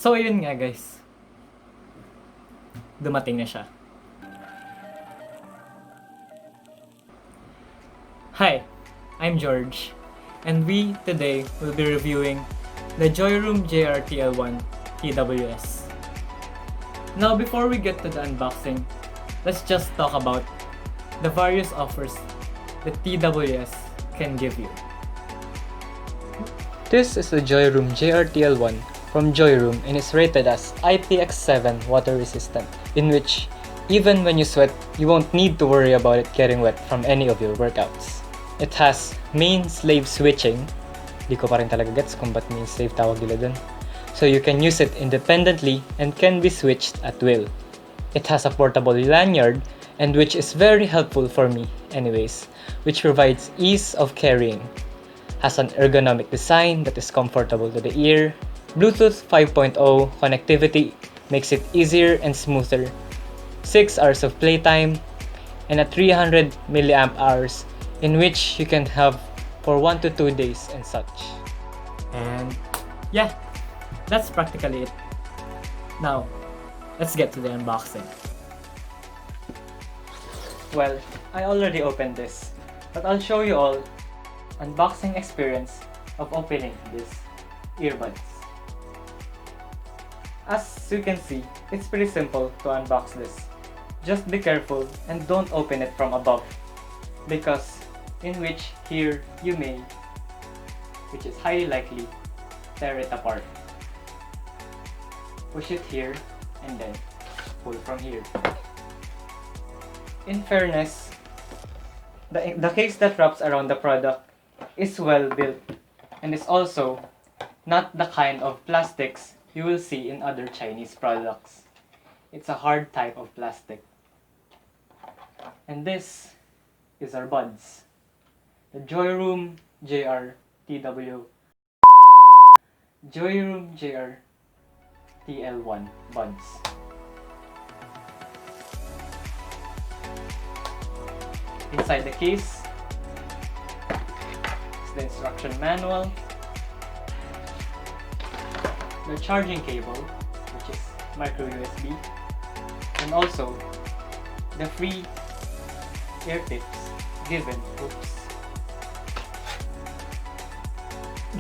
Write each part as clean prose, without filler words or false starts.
So ayun nga guys, dumating na siya. Hi, I'm George, and we today will be reviewing the Joyroom JR-TL1 TWS. Now before we get to the unboxing, let's just talk about the various offers that TWS can give you. This is the Joyroom JR-TL1 from Joyroom and is rated as IPX7 water resistant, in which even when you sweat, you won't need to worry about it getting wet from any of your workouts. It has main slave switching. Di ko pa rin talaga gets kung ba't main slave tawag nila dun. So you can use it independently and can be switched at will. It has a portable lanyard, and which is very helpful for me anyways, which provides ease of carrying. Has an ergonomic design that is comfortable to the ear. Bluetooth 5.0 connectivity makes it easier and smoother. 6 hours of playtime and a 300 milliamp hours in which you can have for 1 to 2 days and such. And yeah, that's practically it. Now, let's get to the unboxing. Well, I already opened this, but I'll show you all unboxing experience of opening these earbuds. As you can see, it's pretty simple to unbox this. Just be careful and don't open it from above, because in which here you may, which is highly likely, tear it apart. Push it here and then pull from here. In fairness, the case that wraps around the product is well built and is also not the kind of plastics you will see in other Chinese products. It's a hard type of plastic. And this is our buds. The Joyroom JR-TL1 buds. Inside the case is the instruction manual, the charging cable, which is micro USB, and also the free ear tips given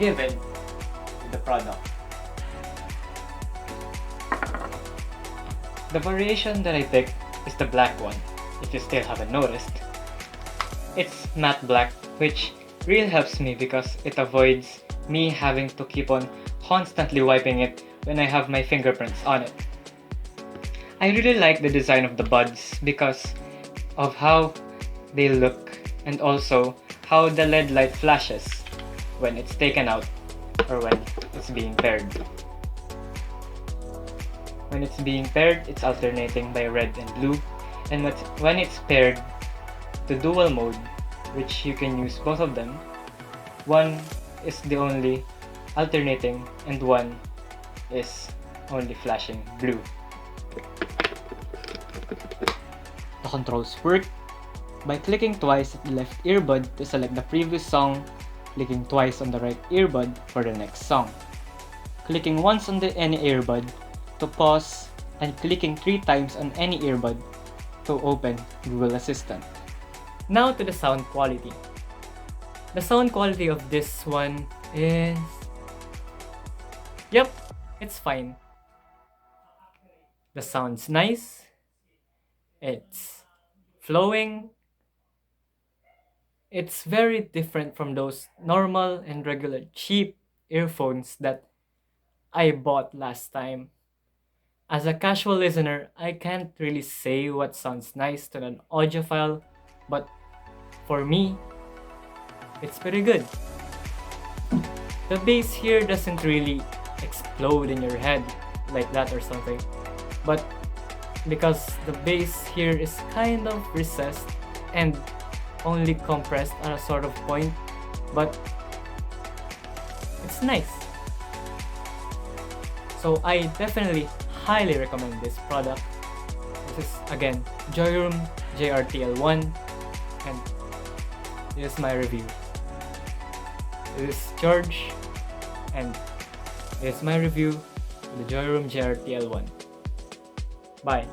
with the product. The variation that I picked is the black one, if you still haven't noticed. It's matte black, which really helps me because it avoids me having to keep on constantly wiping it when I have my fingerprints on it. I really like the design of the buds because of how they look and also how the LED light flashes when it's taken out or when it's being paired. When it's being paired, it's alternating by red and blue, and when it's paired to dual mode, which you can use both of them, one is the only alternating and one is only flashing blue. The controls work by clicking twice at the left earbud to select the previous song, clicking twice on the right earbud for the next song, clicking once on any earbud to pause, and clicking 3 times on any earbud to open Google Assistant. Now to the sound quality. The sound quality of this one is... Yep, it's fine. The sound's nice. It's flowing. It's very different from those normal and regular cheap earphones that I bought last time. As a casual listener, I can't really say what sounds nice to an audiophile, but for me, it's pretty good. The bass here doesn't really explode in your head like that or something, but because the bass here is kind of recessed and only compressed at a sort of point, but it's nice. So I definitely highly recommend this product. This is again Joyroom JR-TL1, and this is my review. This is George, and this is my review the Joyroom JR-TL1. Bye.